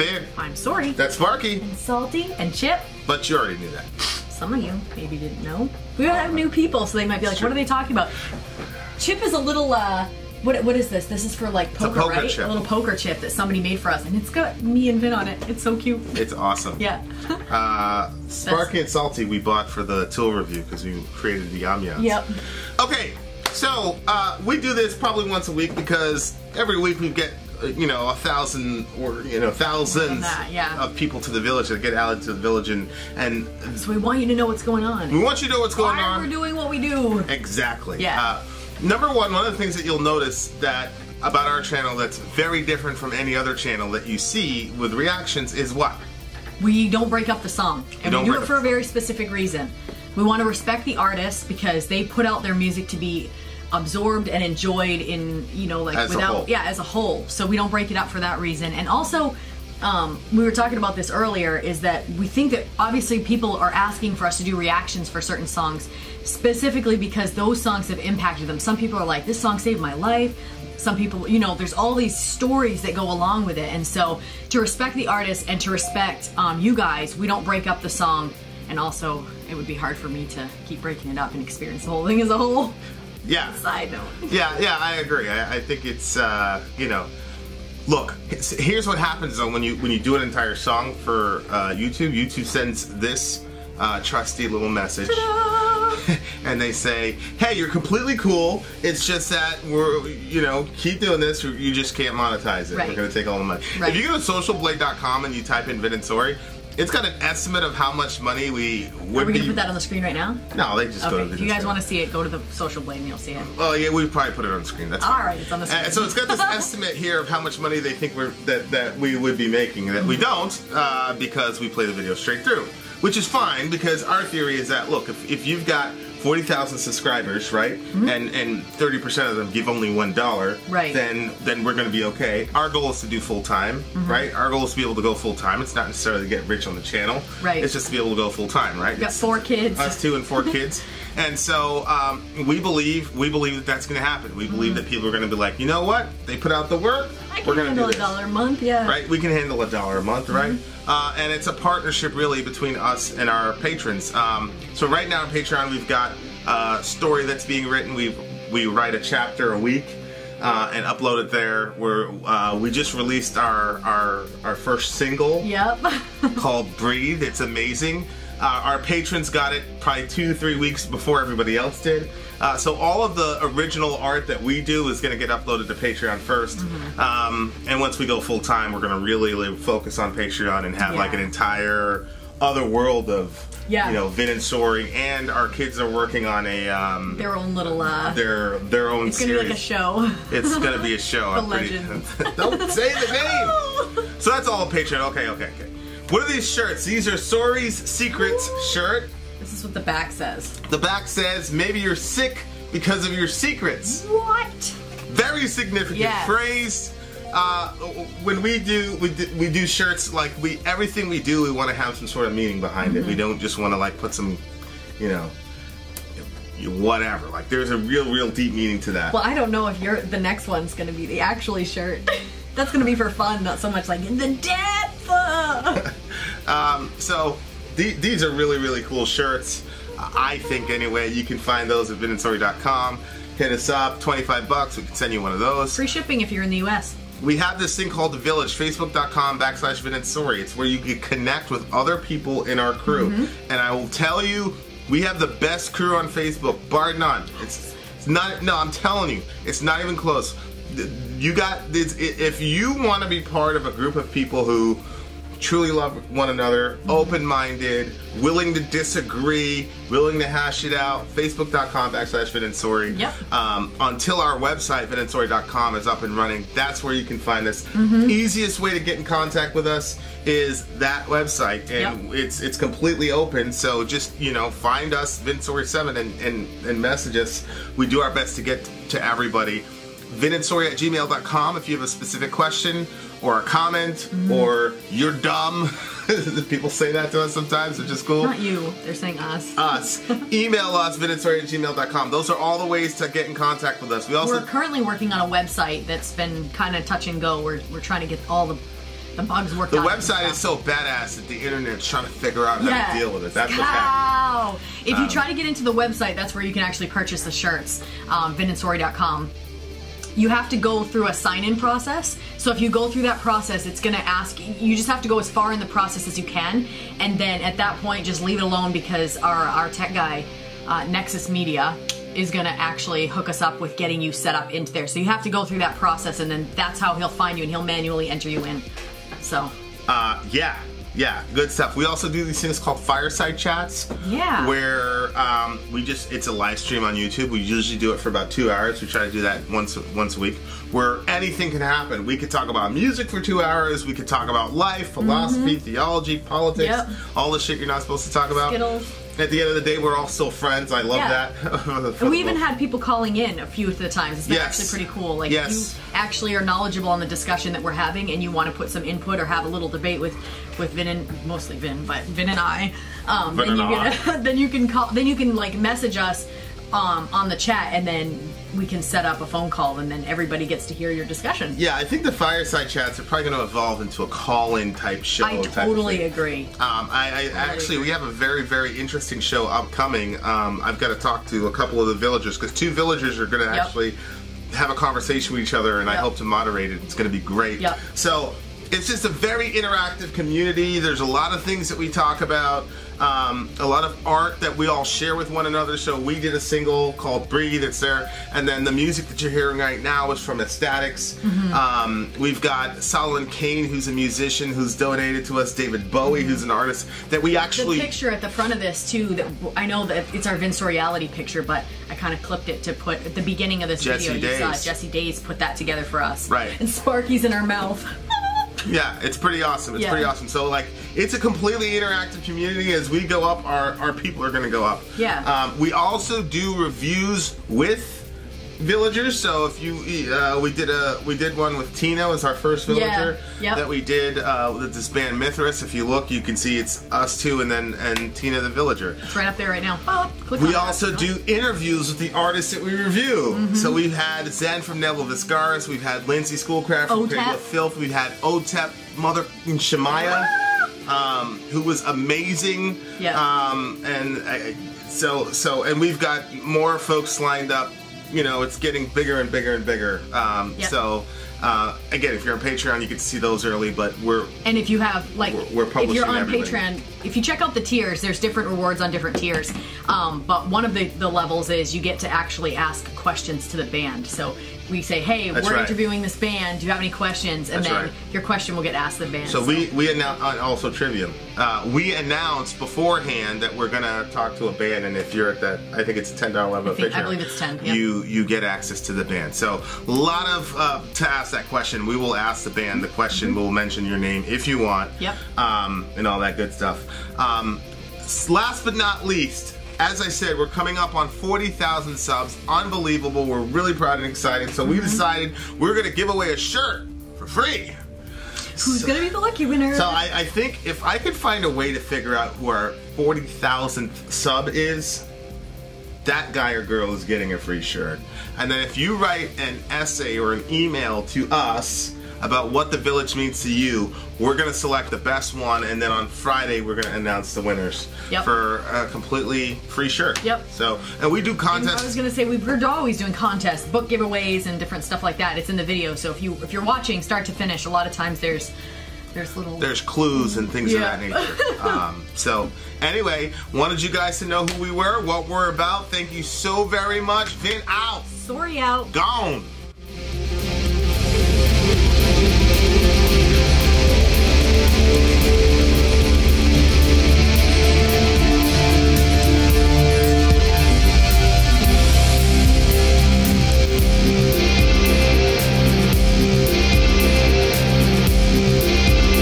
Vin. I'm Sori. That's Sparky. And Salty. And Chip. But you already knew that. Some of you maybe didn't know. We have new people, so they might be like, what are they talking about? Chip is a little, what is this? This is for like poker, right? Chip. A little poker chip that somebody made for us, and it's got me and Vin on it. It's so cute. It's awesome. Yeah. Sparky and Salty we bought for the tool review because we created the ambiance. Yep. Okay, so we do this probably once a week because every week we get 1,000 or thousands of people to the village that get added to the village, and so we want you to know what's going on. We want you to know what's going on. Why we're doing what we do. Exactly. Yeah. Number one of the things that you'll notice that about our channel that's very different from any other channel that you see with reactions is what? We don't break up the song, and we do it for a very specific reason. We want to respect the artists because they put out their music to be absorbed and enjoyed in, as a whole. So we don't break it up for that reason. And also, we were talking about this earlier, is that we think that obviously people are asking for us to do reactions for certain songs specifically because those songs have impacted them. Some people are like, this song saved my life. Some people, there's all these stories that go along with it. And so to respect the artists and to respect you guys, we don't break up the song. And also, it would be hard for me to keep breaking it up and experience the whole thing as a whole. Yeah. Side note. Yeah, I agree. I think it's, look, here's what happens though when you do an entire song for YouTube. YouTube sends this trusty little message. And they say, hey, you're completely cool. It's just that we're, keep doing this. You just can't monetize it. Right. We're going to take all the money. Right. If you go to socialblade.com and you type in Vin and Sori, it's got an estimate of how much money we would be. Are we going to put that on the screen right now? No, they just go to the if you guys want to see it, go to the Social Blade and you'll see it. Oh, yeah, we probably put it on the screen. That's fine. All right, it's on the screen. So it's got this estimate here of how much money they think that we would be making, that we don't, because we play the video straight through. Which is fine, because our theory is that, look, if you've got 40,000 subscribers, right, and 30% of them give only $1, right, then we're going to be okay. Our goal is to do full time, right? Our goal is to be able to go full time. It's not necessarily to get rich on the channel, right? It's just to be able to go full time, right? You got 4 kids. Us 2 and 4 kids, and so we believe that that's going to happen. We believe that people are going to be like, you know what? They put out the work. We're going to do this. $1 a month, yeah. Right? We can handle $1 a month, right? And it's a partnership really between us and our patrons. So right now on Patreon we've got a story that's being written. We write a chapter a week and upload it there. We just released our first single. Yep. Called Breathe. It's amazing. Our patrons got it probably 2-3 weeks before everybody else did. So all of the original art that we do is going to get uploaded to Patreon first. And once we go full time, we're going to really focus on Patreon and have like an entire other world of Vin and Sori, and our kids are working on a their own little their own it's series. Gonna be like a show. It's gonna be a show. The Legends. Don't say the name. So that's all on Patreon. Okay. What are these shirts? These are Sori's Secrets shirt. This is what the back says. The back says, maybe you're sick because of your secrets. What? Very significant phrase. When we do shirts, like everything we do, we want to have some sort of meaning behind it. We don't just want to like put some, whatever. Like there's a real deep meaning to that. Well, I don't know if the next one's gonna be the actually shirt. That's gonna be for fun, not so much like in the depth. So these are really cool shirts. I think anyway. You can find those at vinandsori.com. Hit us up, $25. We can send you one of those. Free shipping if you're in the US. We have this thing called The Village, facebook.com/Vin and Sori. It's where you can connect with other people in our crew. And I will tell you, we have the best crew on Facebook, bar none. It's not, no, I'm telling you, it's not even close. You got this, if you want to be part of a group of people who truly love one another, open-minded, willing to disagree, willing to hash it out, facebook.com/Vin and Sori. Yep. Until our website, vinandsori.com, is up and running, that's where you can find us. Easiest way to get in contact with us is that website, and it's completely open, so just, find us, VinSori7, and message us. We do our best to get to everybody. vinandsori@gmail.com if you have a specific question or a comment, or you're dumb. People say that to us sometimes, which is cool. Not you, they're saying us. Us. Email us, vinandsori@gmail.com. Those are all the ways to get in contact with us. We're currently working on a website that's been kind of touch and go. We're trying to get all the The bugs worked The on it. website is so badass that the internet's trying to figure out how to deal with it. That's what's happening. If you try to get into the website, that's where you can actually purchase the shirts, vinandsori.com. You have to go through a sign-in process. So if you go through that process, it's going to ask, you just have to go as far in the process as you can, and then at that point, just leave it alone, because our tech guy, Nexus Media, is going to actually hook us up with getting you set up into there. So you have to go through that process, and then that's how he'll find you, and he'll manually enter you in. So. Yeah, good stuff. We also do these things called fireside chats. Yeah. Where it's a live stream on YouTube. We usually do it for about 2 hours. We try to do that once a week, where anything can happen. We could talk about music for 2 hours. We could talk about life, philosophy, theology, politics, all the shit you're not supposed to talk about. Skittles. At the end of the day, we're all still friends. I love that. And we even had people calling in a few of the times. It's been actually pretty cool. Like, if you actually are knowledgeable on the discussion that we're having, and you want to put some input or have a little debate with Vin and mostly Vin, but Vin and I, then you can like message us on the chat, and then we can set up a phone call, and then everybody gets to hear your discussion. Yeah, I think the fireside chats are probably going to evolve into a call-in type show. I totally agree. Actually, we have a very, very interesting show upcoming. I've got to talk to a couple of the villagers, because 2 villagers are going to actually have a conversation with each other, and I hope to moderate it. It's going to be great. So it's just a very interactive community. There's a lot of things that we talk about. A lot of art that we all share with one another. So we did a single called Breathe, it's there. And then the music that you're hearing right now is from Ecstatics. We've got Solomon Kane, who's a musician, who's donated to us. David Bowie, who's an artist that we actually... The picture at the front of this, too, that I know that it's our Vin Soriality picture, but I kind of clipped it to put at the beginning of this video. You saw Jesse Days put that together for us. Right. And Sparky's in our mouth. Yeah, it's pretty awesome. It's pretty awesome. So, like, it's a completely interactive community. As we go up, our people are going to go up. Yeah. We also do reviews with villagers. So if you, we did one with Tina as our first villager that we did with this band Mithras. If you look, you can see it's us 2 and Tina the villager. It's right up there right now. Oh, click we also do interviews with the artists that we review. So we've had Zen from Neville Viscaris, we've had Lindsay Schoolcraft from Cradle of Filth, we've had Otep, Mother Shemaiah, who was amazing. And we've got more folks lined up. You know, it's getting bigger and bigger and bigger. So, again, if you're on Patreon, you get to see those early, but and if you have, like, we're publishing if you're on everything. Patreon, if you check out the tiers, there's different rewards on different tiers. But one of the levels is you get to actually ask questions to the band. So we say, hey, we're interviewing this band. Do you have any questions? And then your question will get asked to the band. So we announce, also Trivium. We announced beforehand that we're going to talk to a band, and if you're at that, I think it's a $10 level. I believe it's 10. You get access to the band. So a lot of to ask that question. We will ask the band the question. We'll mention your name if you want. And all that good stuff. Last but not least, as I said, we're coming up on 40,000 subs. Unbelievable. We're really proud and excited. So we decided we're going to give away a shirt for free. Who's going to be the lucky winner? So I think if I could find a way to figure out who our 40,000th sub is, that guy or girl is getting a free shirt. And then if you write an essay or an email to us about what the village means to you, we're going to select the best one, and then on Friday we're going to announce the winners for a completely free shirt. So, and we do contests. And I was going to say, we're always doing contests, book giveaways, and different stuff like that. It's in the video, so if you're watching start to finish, a lot of times there's clues and things of that nature. So anyway, wanted you guys to know who we were, what we're about. Thank you so very much. Vin out. Sori out. Gone.